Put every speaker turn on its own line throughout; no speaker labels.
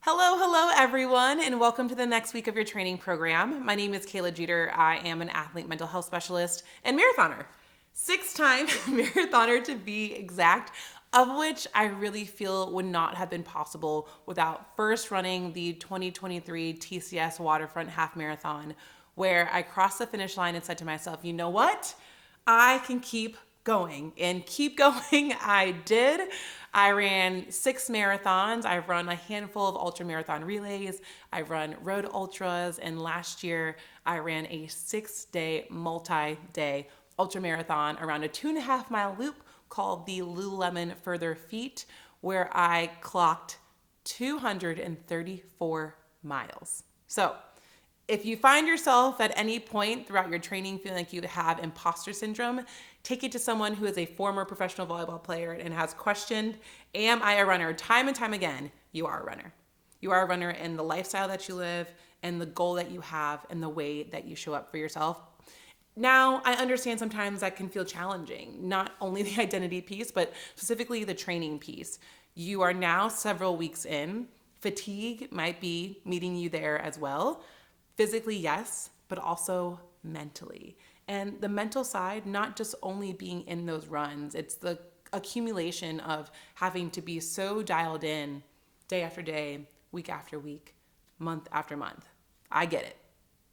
Hello, everyone, and welcome to the next week of your training program. My name is Kayla Jeter. I am an athlete mental health specialist and marathoner, 6-time marathoner to be exact, of which I really feel would not have been possible without first running the 2023 TCS Waterfront Half Marathon, where I crossed the finish line and said to myself, you know what? I can keep going and keep going. I did. I ran 6 marathons. I've run a handful of ultra marathon relays. I've run road ultras. And last year I ran a 6-day, multi-day ultra marathon around a 2.5-mile loop called the Lululemon Further Feet, where I clocked 234 miles. So if you find yourself at any point throughout your training feeling like you have imposter syndrome, take it to someone who is a former professional volleyball player and has questioned, am I a runner? Time and time again, you are a runner. You are a runner in the lifestyle that you live and the goal that you have and the way that you show up for yourself. Now, I understand sometimes that can feel challenging, not only the identity piece, but specifically the training piece. You are now several weeks in. Fatigue might be meeting you there as well. Physically, yes, but also mentally. And the mental side, not just only being in those runs, it's the accumulation of having to be so dialed in day after day, week after week, month after month. I get it.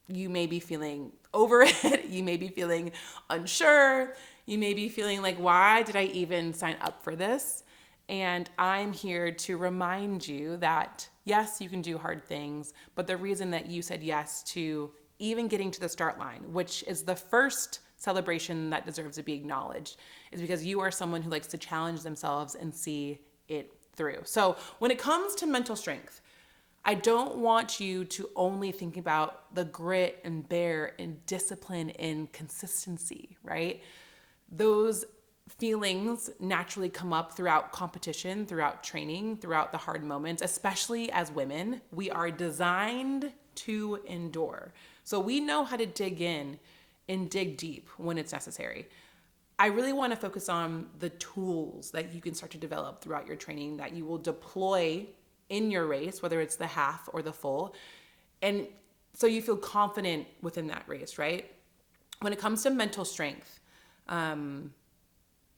You may be feeling over it. You may be feeling unsure. You may be feeling like, why did I even sign up for this? And I'm here to remind you that yes, you can do hard things, but the reason that you said yes to even getting to the start line, which is the first celebration that deserves to be acknowledged, is because you are someone who likes to challenge themselves and see it through. So when it comes to mental strength, I don't want you to only think about the grit and bear and discipline and consistency, right? Those feelings naturally come up throughout competition, throughout training, throughout the hard moments, especially as women. We are designed to endure. So we know how to dig in and dig deep when it's necessary. I really want to focus on the tools that you can start to develop throughout your training that you will deploy in your race, whether it's the half or the full. And so you feel confident within that race, right? When it comes to mental strength,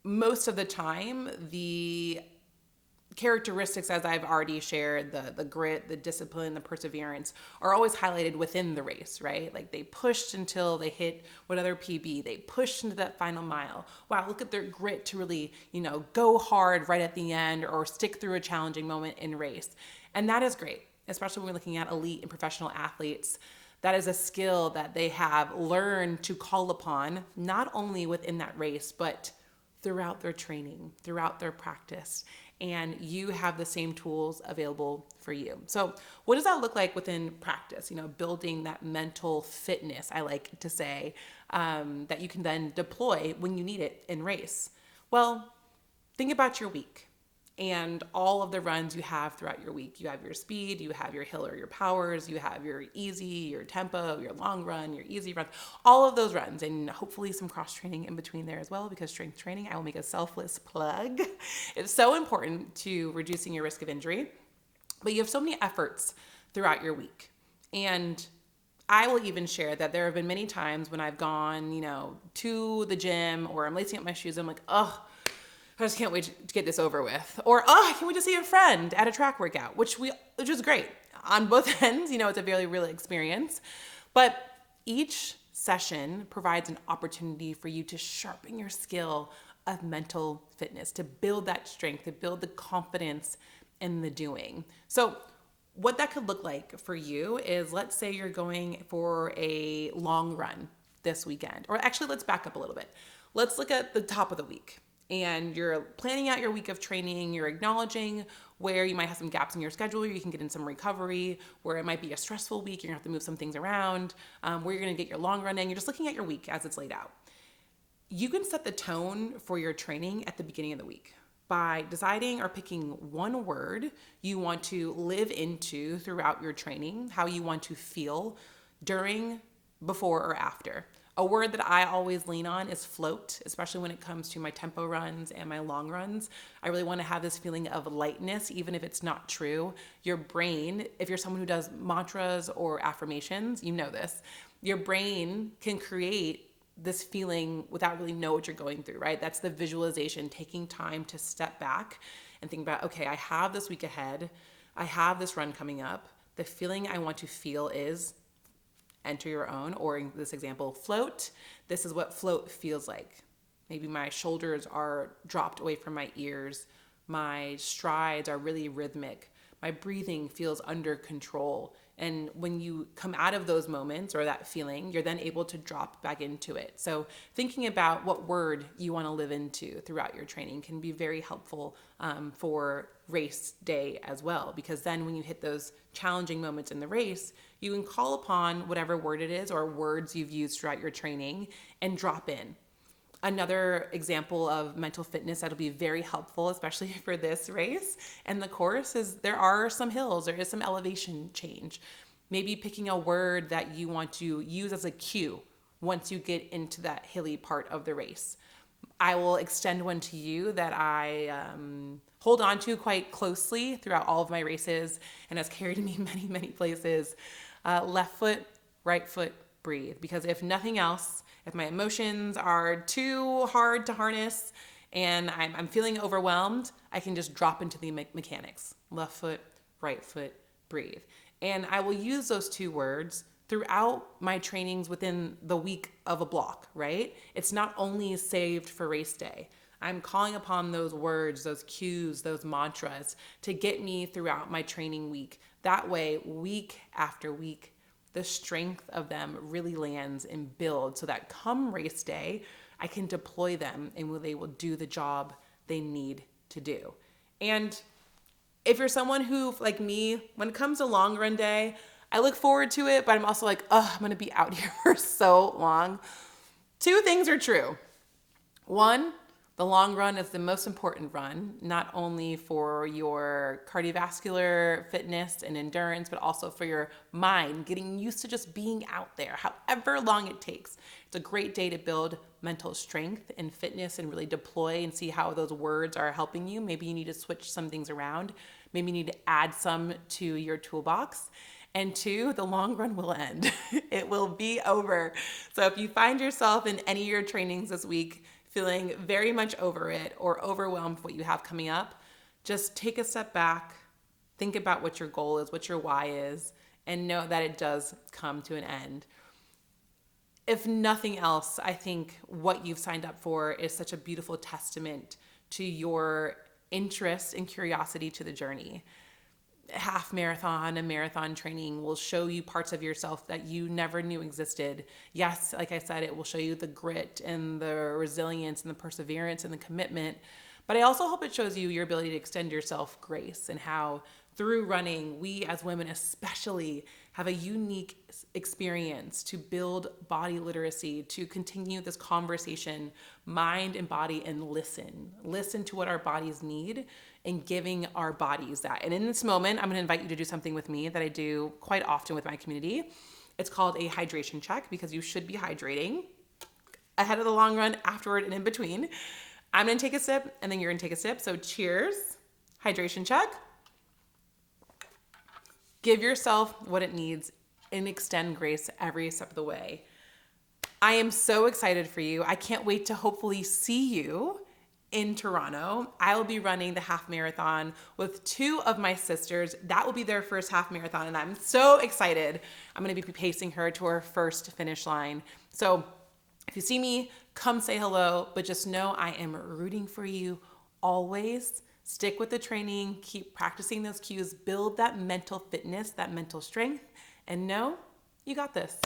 most of the time, the characteristics, as I've already shared, the grit, the discipline, the perseverance, are always highlighted within the race, right? Like they pushed until they hit whatever PB, they pushed into that final mile. Wow, look at their grit to really, go hard right at the end or stick through a challenging moment in race. And that is great, especially when we're looking at elite and professional athletes. That is a skill that they have learned to call upon, not only within that race, but throughout their training, throughout their practice, and you have the same tools available for you. So what does that look like within practice? Building that mental fitness, I like to say, that you can then deploy when you need it in race. Well, think about your week and all of the runs you have throughout your week. You have your speed, you have your hill or your powers, you have your easy, your tempo, your long run, your easy run, all of those runs, and hopefully some cross training in between there as well, because strength training, I will make a selfless plug. It's so important to reducing your risk of injury, but you have so many efforts throughout your week. And I will even share that there have been many times when I've gone, to the gym or I'm lacing up my shoes. I'm like, oh, I just can't wait to get this over with. Or, I can't wait to see a friend at a track workout, which is great. On both ends, it's a very real experience. But each session provides an opportunity for you to sharpen your skill of mental fitness, to build that strength, to build the confidence in the doing. So what that could look like for you is, let's say you're going for a long run this weekend. Or actually, let's back up a little bit. Let's look at the top of the week. And you're planning out your week of training, you're acknowledging where you might have some gaps in your schedule, you can get in some recovery, where it might be a stressful week, you're gonna have to move some things around, where you're gonna get your long run in. You're just looking at your week as it's laid out. You can set the tone for your training at the beginning of the week by deciding or picking one word you want to live into throughout your training, how you want to feel during, before, or after. A word that I always lean on is float, especially when it comes to my tempo runs and my long runs. I really want to have this feeling of lightness, even if it's not true. Your brain, if you're someone who does mantras or affirmations, you know this. Your brain can create this feeling without really know what you're going through, right? That's the visualization, taking time to step back and think about, okay, I have this week ahead. I have this run coming up. The feeling I want to feel is enter your own, or in this example, float. This is what float feels like. Maybe my shoulders are dropped away from my ears. My strides are really rhythmic. My breathing feels under control. And when you come out of those moments or that feeling, you're then able to drop back into it. So thinking about what word you want to live into throughout your training can be very helpful for race day as well. Because then when you hit those challenging moments in the race, you can call upon whatever word it is or words you've used throughout your training and drop in. Another example of mental fitness that'll be very helpful, especially for this race and the course, is there are some hills, there is some elevation change. Maybe picking a word that you want to use as a cue once you get into that hilly part of the race. I will extend one to you that I hold on to quite closely throughout all of my races and has carried me many, many places. Left foot, right foot, breathe. Because if nothing else, if my emotions are too hard to harness and I'm feeling overwhelmed, I can just drop into the mechanics. Left foot, right foot, breathe. And I will use those two words throughout my trainings within the week of a block, right? It's not only saved for race day. I'm calling upon those words, those cues, those mantras to get me throughout my training week. That way, week after week, the strength of them really lands and builds so that come race day, I can deploy them and they will do the job they need to do. And if you're someone who, like me, when it comes to long run day, I look forward to it, but I'm also like, oh, I'm gonna be out here for so long. Two things are true. One, the long run is the most important run, not only for your cardiovascular fitness and endurance, but also for your mind, getting used to just being out there, however long it takes. It's a great day to build mental strength and fitness and really deploy and see how those words are helping you. Maybe you need to switch some things around. Maybe you need to add some to your toolbox. And two, the long run will end. It will be over. So if you find yourself in any of your trainings this week feeling very much over it or overwhelmed with what you have coming up, just take a step back, think about what your goal is, what your why is, and know that it does come to an end. If nothing else, I think what you've signed up for is such a beautiful testament to your interest and curiosity to the journey. Half marathon and marathon training will show you parts of yourself that you never knew existed. Yes, like I said, it will show you the grit and the resilience and the perseverance and the commitment. But I also hope it shows you your ability to extend yourself grace and how through running, we as women especially have a unique experience to build body literacy, to continue this conversation, mind and body, and listen to what our bodies need and giving our bodies that. And in this moment, I'm gonna invite you to do something with me that I do quite often with my community. It's called a hydration check because you should be hydrating ahead of the long run, afterward, and in between. I'm gonna take a sip and then you're gonna take a sip. So cheers, hydration check. Give yourself what it needs and extend grace every step of the way. I am so excited for you. I can't wait to hopefully see you in Toronto. I will be running the half marathon with two of my sisters. That will be their first half marathon, and I'm so excited. I'm gonna be pacing her to her first finish line. So if you see me, come say hello, but just know I am rooting for you always. Stick with the training, keep practicing those cues, build that mental fitness, that mental strength, and know you got this.